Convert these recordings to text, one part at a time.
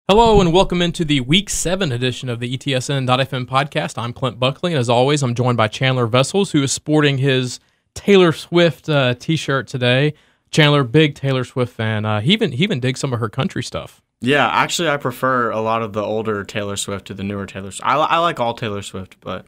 Hello and welcome into the Week 7 edition of the ETSN.fm podcast. I'm Clint Buckley, and as always, I'm joined by Chandler Vessels, who is sporting his Taylor Swift t-shirt today. Chandler, big Taylor Swift fan. He even digs some of her country stuff. Yeah, actually, I prefer a lot of the older Taylor Swift to the newer Taylor Swift. I like all Taylor Swift, but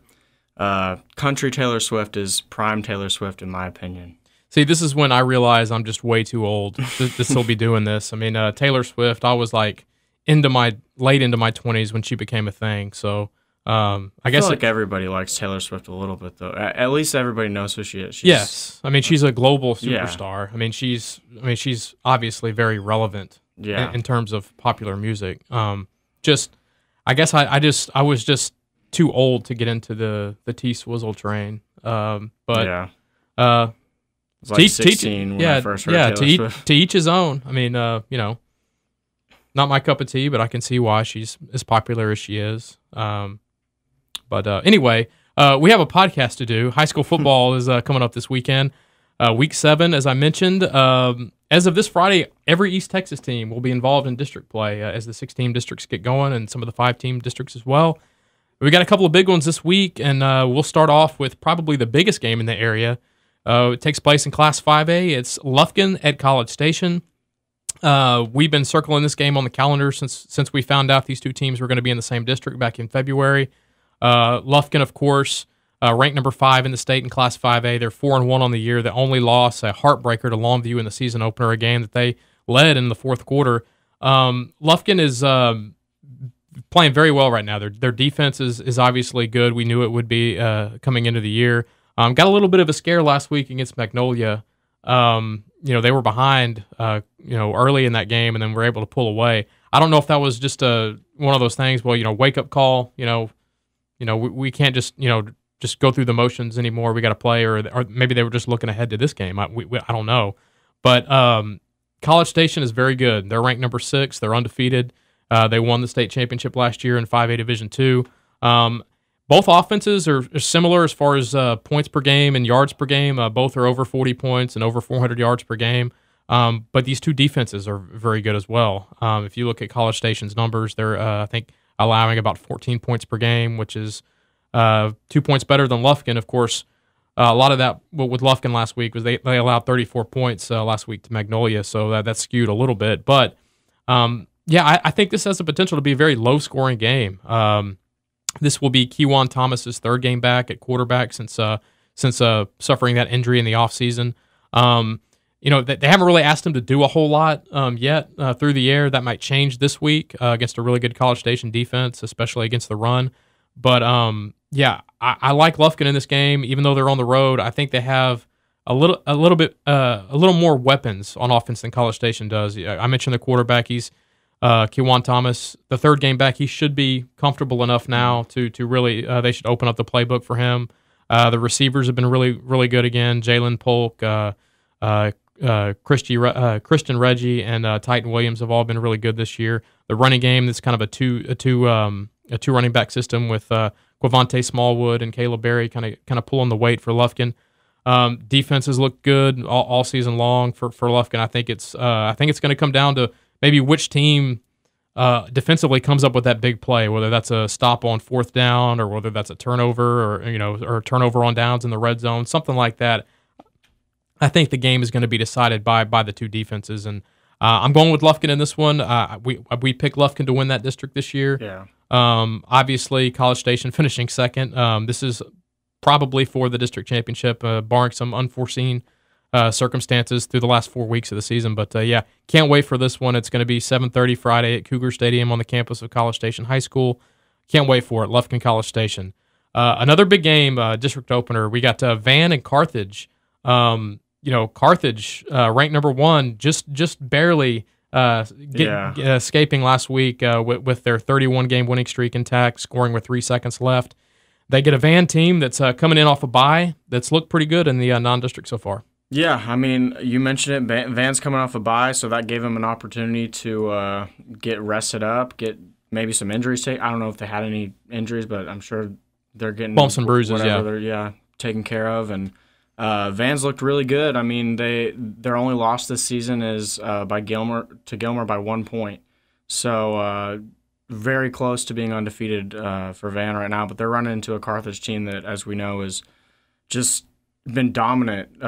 country Taylor Swift is prime Taylor Swift, in my opinion. See, this is when I realize I'm just way too old to still be doing this. I mean, Taylor Swift, I was like late into my 20s when she became a thing. So I guess feel like everybody likes Taylor Swift a little bit, though. At least everybody knows who she is. Yes, I mean she's a global superstar. Yeah. I mean she's obviously very relevant. Yeah. In terms of popular music. I guess I was just too old to get into the T-Swizzle train. But yeah. I was like 16 when I first heard Taylor Swift. To each his own. I mean, not my cup of tea, but I can see why she's as popular as she is. But anyway, we have a podcast to do. High school football is coming up this weekend. Week 7, as I mentioned. As of this Friday, every East Texas team will be involved in district play as the 6-team districts get going and some of the 5-team districts as well. We got a couple of big ones this week, and we'll start off with probably the biggest game in the area. It takes place in Class 5A. It's Lufkin at College Station. We've been circling this game on the calendar since we found out these two teams were going to be in the same district back in February. Lufkin, of course, ranked number 5 in the state in Class 5A. They're 4-1 on the year. The only loss, a heartbreaker to Longview in the season opener, a game that they led in the fourth quarter. Lufkin is playing very well right now. Their defense is obviously good. We knew it would be coming into the year. Got a little bit of a scare last week against Magnolia. They were behind, early in that game, and then were able to pull away. I don't know if that was just one of those things. Well, wake up call. We can't just go through the motions anymore. We got to play, or maybe they were just looking ahead to this game. I don't know, but College Station is very good. They're ranked number 6. They're undefeated. They won the state championship last year in 5A Division II. Both offenses are similar as far as points per game and yards per game. Both are over 40 points and over 400 yards per game. But these two defenses are very good as well. If you look at College Station's numbers, they're, I think, allowing about 14 points per game, which is 2 points better than Lufkin. Of course, a lot of that with Lufkin last week was they allowed 34 points last week to Magnolia, so that skewed a little bit. But, I think this has the potential to be a very low-scoring game. This will be Kewan Thomas's 3rd game back at quarterback since suffering that injury in the offseason. They haven't really asked him to do a whole lot yet through the air. That might change this week against a really good College Station defense, especially against the run. But I like Lufkin in this game, even though they're on the road. I think they have a little more weapons on offense than College Station does. I mentioned the quarterback. He's Kewan Thomas, the 3rd game back. He should be comfortable enough now to really. They should open up the playbook for him. The receivers have been really, really good again. Jalen Polk, Christian Reggie, and Titan Williams have all been really good this year. The running game, that's kind of a two running back system with Quavante Smallwood and Caleb Berry kind of pulling the weight for Lufkin. Defenses look good all season long for Lufkin. I think it's going to come down to maybe which team defensively comes up with that big play, whether that's a stop on 4th down or whether that's a turnover or a turnover on downs in the red zone, something like that. I think the game is going to be decided by the two defenses, and I'm going with Lufkin in this one. We picked Lufkin to win that district this year. Yeah. Obviously, College Station finishing 2nd. This is probably for the district championship, barring some unforeseen circumstances through the last 4 weeks of the season. But can't wait for this one. It's going to be 7:30 Friday at Cougar Stadium on the campus of College Station High School. Can't wait for it. Lufkin College Station. Another big game, district opener. We got Van and Carthage. Carthage ranked number 1, just barely escaping last week with their 31-game winning streak intact, scoring with 3 seconds left. They get a Van team that's coming in off a bye that's looked pretty good in the non-district so far. Yeah, I mean, you mentioned it. Van's coming off a bye, so that gave him an opportunity to get rested up, get maybe some injuries taken. I don't know if they had any injuries, but I'm sure they're getting bumps and bruises. They're taken care of. And Van's looked really good. I mean, their only loss this season is by Gilmer by 1 point. So very close to being undefeated for Van right now. But they're running into a Carthage team that, as we know, is just been dominant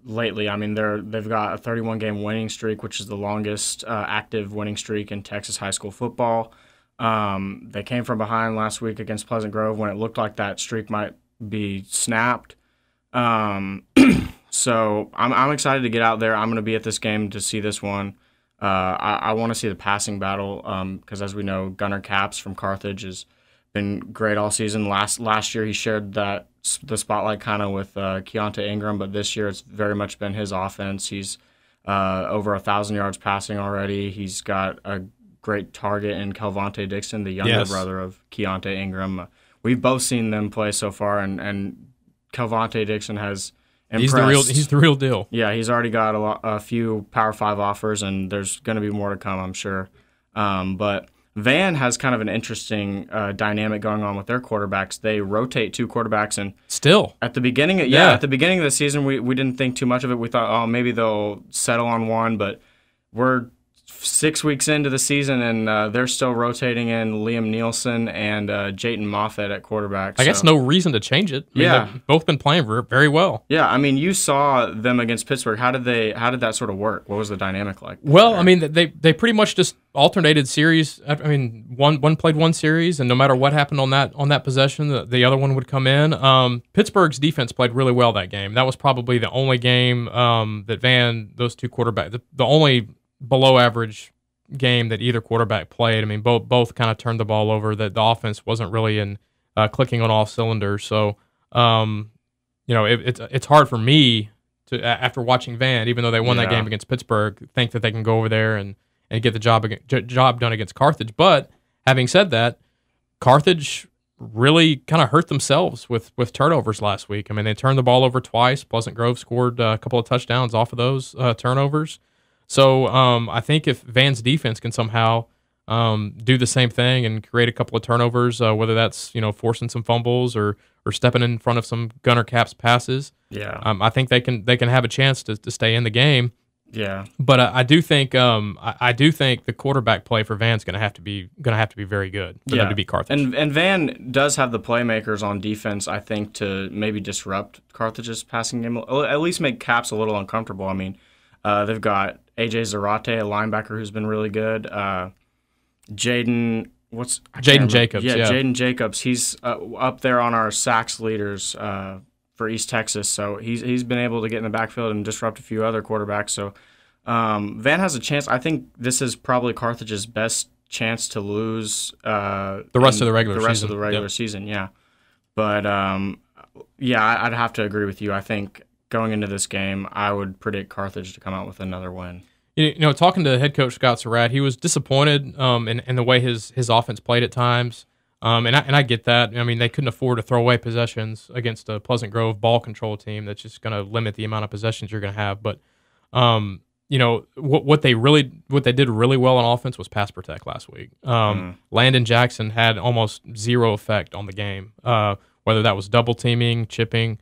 lately. I mean, they've got a 31-game winning streak, which is the longest active winning streak in Texas high school football. They came from behind last week against Pleasant Grove when it looked like that streak might be snapped. So I'm excited to get out there. I'm going to be at this game to see this one. I want to see the passing battle because, as we know, Gunnar Capps from Carthage has been great all season. Last year he shared the spotlight kind of with Keontae Ingram, but this year it's very much been his offense. He's over 1,000 yards passing already. He's got a great target in Calvante Dixon, the younger brother of Keontae Ingram. We've both seen them play so far, and Calvante Dixon has impressed. He's the real deal. Yeah, he's already got a few Power 5 offers, and there's going to be more to come, I'm sure. But Van has kind of an interesting dynamic going on with their quarterbacks. They rotate 2 quarterbacks, and still at the beginning of the season, we didn't think too much of it. We thought, oh, maybe they'll settle on one, but we're 6 weeks into the season, and they're still rotating in Liam Nielsen and Jayton Moffett at quarterback. I guess no reason to change it. I mean, they've both been playing very well. Yeah, I mean, you saw them against Pittsburgh. How did that sort of work? What was the dynamic like? Well, I mean, they pretty much just alternated series. I mean, one played one series, and no matter what happened on that possession, the other one would come in. Pittsburgh's defense played really well that game. That was probably the only game that those 2 quarterbacks, the only below average game that either quarterback played. I mean, both kind of turned the ball over. That the offense wasn't really clicking on all cylinders. So, it's hard for me to, after watching Van, even though they won that game against Pittsburgh, think that they can go over there and get the job done against Carthage. But having said that, Carthage really kind of hurt themselves with turnovers last week. I mean, they turned the ball over twice. Pleasant Grove scored a couple of touchdowns off of those turnovers. So I think if Van's defense can somehow do the same thing and create a couple of turnovers, whether that's forcing some fumbles or stepping in front of some Gunnar Capps passes, I think they can have a chance to stay in the game. Yeah, but I do think the quarterback play for Van's going to have to be very good for them to beat Carthage. And Van does have the playmakers on defense, I think, to maybe disrupt Carthage's passing game, at least make Capps a little uncomfortable. I mean, they've got AJ Zarate, a linebacker who's been really good. Jaden Jacobs. Yeah, Jaden Jacobs. He's up there on our sacks leaders for East Texas. So he's been able to get in the backfield and disrupt a few other quarterbacks. So Van has a chance. I think this is probably Carthage's best chance to lose the rest of the regular season. Yeah, but I'd have to agree with you. I think going into this game, I would predict Carthage to come out with another win. Talking to head coach Scott Surratt, he was disappointed in the way his offense played at times, and I get that. I mean, they couldn't afford to throw away possessions against a Pleasant Grove ball control team that's just going to limit the amount of possessions you're going to have. But what they did really well on offense was pass protect last week. Landon Jackson had almost zero effect on the game, whether that was double teaming, chipping.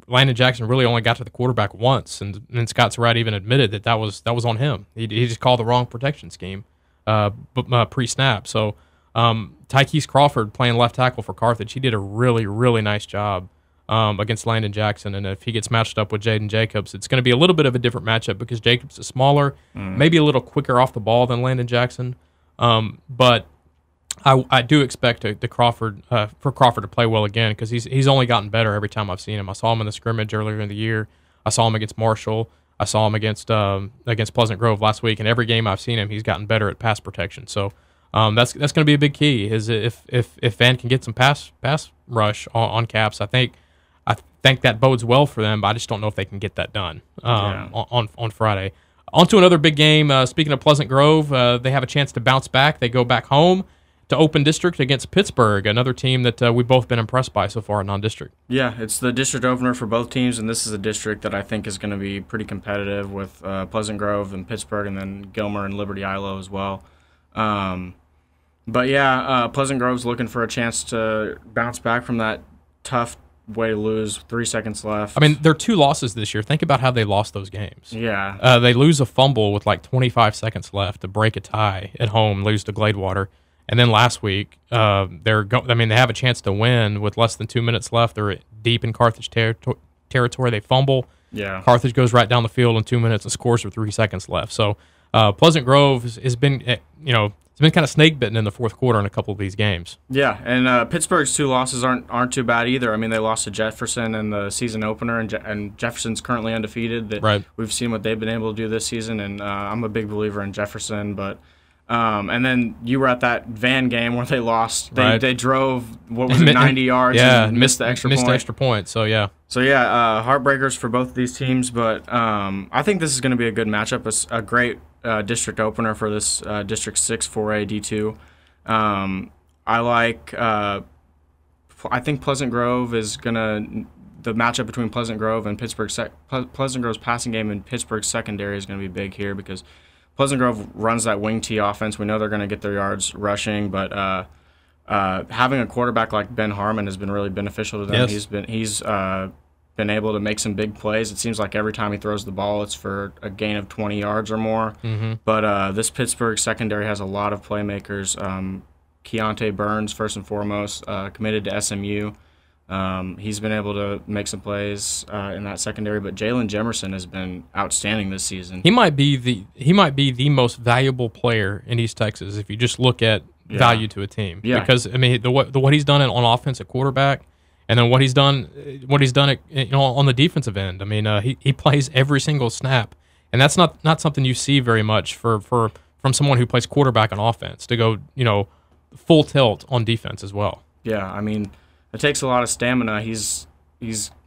Landon Jackson really only got to the quarterback once, and Scott Surratt even admitted that was on him. He just called the wrong protection scheme pre-snap. So Tykees Crawford playing left tackle for Carthage, he did a really, really nice job against Landon Jackson, and if he gets matched up with Jaden Jacobs, it's going to be a little bit of a different matchup because Jacobs is smaller, maybe a little quicker off the ball than Landon Jackson, but I do expect for Crawford to play well again because he's only gotten better every time I've seen him. I saw him in the scrimmage earlier in the year. I saw him against Marshall. I saw him against Pleasant Grove last week. And every game I've seen him, he's gotten better at pass protection. So that's going to be a big key. Is if Van can get some pass rush on Capps, I think that bodes well for them. But I just don't know if they can get that done on Friday. On to another big game. Speaking of Pleasant Grove, they have a chance to bounce back. They go back home to Open District against Pittsburgh, another team that we've both been impressed by so far in non-district. Yeah, it's the district opener for both teams, and this is a district that I think is going to be pretty competitive with Pleasant Grove and Pittsburgh, and then Gilmer and Liberty Ilo as well. But Pleasant Grove's looking for a chance to bounce back from that tough way to lose. 3 seconds left. I mean, there are 2 losses this year. Think about how they lost those games. Yeah. They lose a fumble with like 25 seconds left to break a tie at home, lose to Gladewater. And then last week, they have a chance to win with less than 2 minutes left. They're deep in Carthage territory. They fumble. Yeah. Carthage goes right down the field in 2 minutes and scores with 3 seconds left. So Pleasant Grove has been, it's been kind of snake bitten in the fourth quarter in a couple of these games. Yeah, and Pittsburgh's 2 losses aren't too bad either. I mean, they lost to Jefferson in the season opener, and Jefferson's currently undefeated. Right. We've seen what they've been able to do this season, and I'm a big believer in Jefferson. But and then you were at that Van game where they lost. They drove 90 yards and missed the extra point. Missed the extra point. So yeah. So yeah, heartbreakers for both of these teams, but I think this is going to be a good matchup. A great district opener for this District 6 4A D2. I think Pleasant Grove is gonna. The matchup between Pleasant Grove and Pleasant Grove's passing game and Pittsburgh's secondary is going to be big here because Pleasant Grove runs that wing T offense. We know they're going to get their yards rushing, but having a quarterback like Ben Harmon has been really beneficial to them. Yes. He's been able to make some big plays. It seems like every time he throws the ball, it's for a gain of 20 yards or more. Mm-hmm. But this Pittsburgh secondary has a lot of playmakers. Keontae Burns, first and foremost, committed to SMU. He's been able to make some plays in that secondary, but Jalen Jemerson has been outstanding this season. He might be the most valuable player in East Texas if you just look at value to a team. Yeah. Because I mean, what he's done on offense at quarterback, and then what he's done at, on the defensive end. I mean, he plays every single snap, and that's not something you see very much from someone who plays quarterback on offense to go full tilt on defense as well. Yeah, I mean, it takes a lot of stamina. He's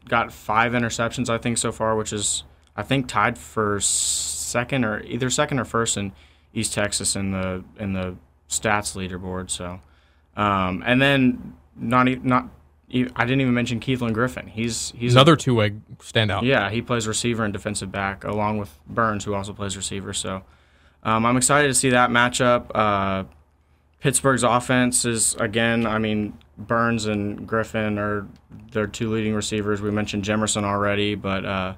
got 5 interceptions, I think, so far, which is, I think, tied for either second or first in East Texas in the stats leaderboard. So, and then I didn't even mention Keithlin Griffin. He's another 2-way standout. Yeah, he plays receiver and defensive back along with Burns, who also plays receiver. So, I'm excited to see that matchup. Pittsburgh's offense is, again, I mean, Burns and Griffin are their 2 leading receivers. We mentioned Jemerson already, but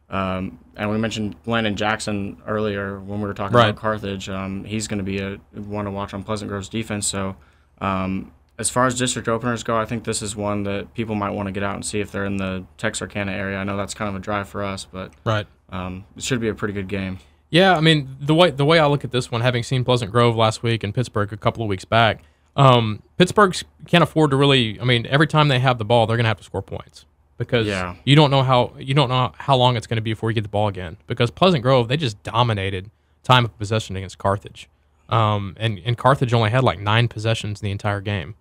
and we mentioned Landon Jackson earlier when we were talking about Carthage. He's going to be one to watch on Pleasant Grove's defense. So as far as district openers go, I think this is one that people might want to get out and see if they're in the Texarkana area. I know that's kind of a drive for us, but it should be a pretty good game. Yeah, I mean, the way I look at this one, having seen Pleasant Grove last week and Pittsburgh a couple of weeks back, Pittsburgh can't afford to really. I mean, every time they have the ball, they're going to have to score points because you don't know how long it's going to be before you get the ball again. Because Pleasant Grove, they just dominated time of possession against Carthage, and Carthage only had like 9 possessions in the entire game,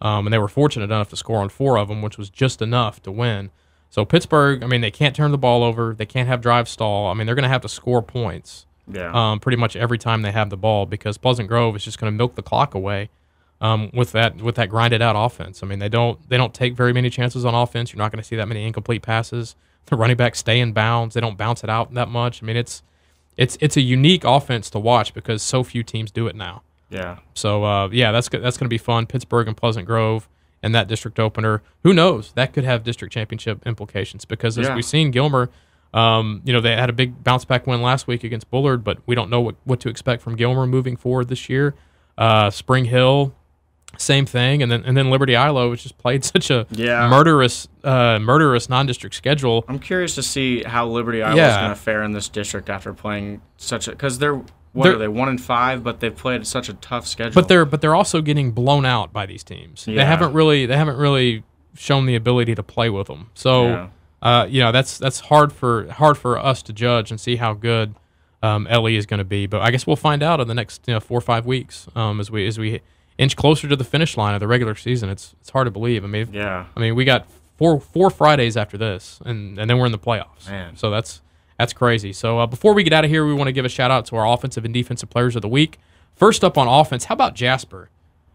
and they were fortunate enough to score on 4 of them, which was just enough to win. So Pittsburgh, I mean, they can't turn the ball over. They can't have drive stall. I mean, they're going to have to score points pretty much every time they have the ball because Pleasant Grove is just going to milk the clock away with that grinded out offense. I mean, they don't take very many chances on offense. You're not going to see that many incomplete passes. The running backs stay in bounds. They don't bounce it out that much. I mean, it's a unique offense to watch because so few teams do it now. Yeah. So that's going to be fun. Pittsburgh and Pleasant Grove. And that district opener, who knows? That could have district championship implications because as we've seen, Gilmer, they had a big bounce back win last week against Bullard, but we don't know what to expect from Gilmer moving forward this year. Spring Hill, same thing, and then Liberty Ilo, which just played such a murderous non-district schedule. I'm curious to see how Liberty Ilo is going to fare in this district after playing because they're 1-5, but they've played such a tough schedule. But they're also getting blown out by these teams. Yeah. They haven't really shown the ability to play with them. So that's hard for us to judge and see how good LE is going to be. But I guess we'll find out in the next 4 or 5 weeks as we inch closer to the finish line of the regular season. It's hard to believe. I mean we got four Fridays after this, and then we're in the playoffs. Man. So that's crazy. So before we get out of here, we want to give a shout-out to our offensive and defensive players of the week. First up on offense, how about Jasper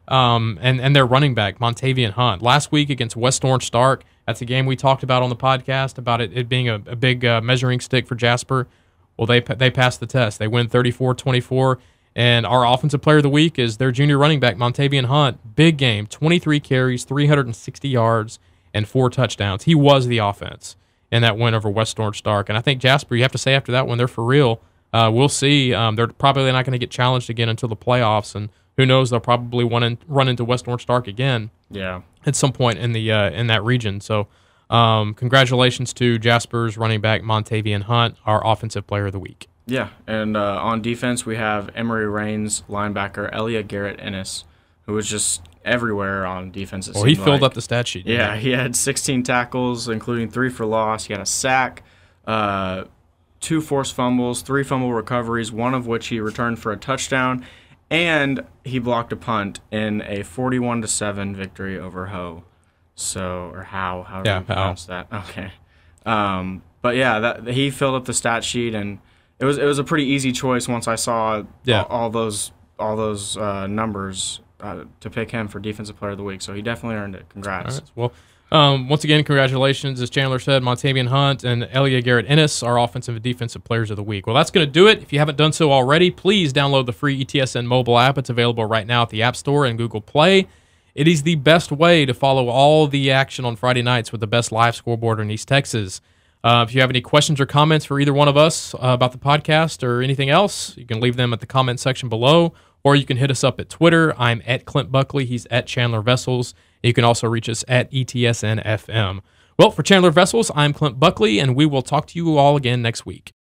and their running back, Montavian Hunt? Last week against West Orange Stark, that's a game we talked about on the podcast, about it being a big measuring stick for Jasper. Well, they passed the test. They win 34-24, and our offensive player of the week is their junior running back, Montavian Hunt. Big game, 23 carries, 360 yards, and 4 touchdowns. He was the offense in that win over West Orange Stark. And I think Jasper, you have to say after that one, they're for real. We'll see. They're probably not going to get challenged again until the playoffs, and who knows? They'll probably run into West Orange Stark again. Yeah, at some point in the in that region. So, congratulations to Jasper's running back Montavian Hunt, our offensive player of the week. Yeah, and on defense we have Emory Rains linebacker Elia Garrett Ennis, who was just everywhere on defense. Well, he filled up the stat sheet. Yeah, he had 16 tackles, including 3 for loss. He had a sack, 2 forced fumbles, 3 fumble recoveries, one of which he returned for a touchdown, and he blocked a punt in a 41-7 victory over Ho. So, or how do you pronounce that? Okay. But yeah, he filled up the stat sheet, and it was a pretty easy choice once I saw all those numbers to pick him for Defensive Player of the Week. So he definitely earned it. Congrats. All right. Well, once again, congratulations, as Chandler said, Montavian Hunt and Elia Garrett Ennis are offensive and defensive players of the week. Well, that's going to do it. If you haven't done so already, please download the free ETSN mobile app. It's available right now at the App Store and Google Play. It is the best way to follow all the action on Friday nights with the best live scoreboard in East Texas. If you have any questions or comments for either one of us about the podcast or anything else, you can leave them at the comment section below, or you can hit us up at Twitter. I'm at Clint Buckley. He's at Chandler Vessels. You can also reach us at ETSN.fm. Well, for Chandler Vessels, I'm Clint Buckley, and we will talk to you all again next week.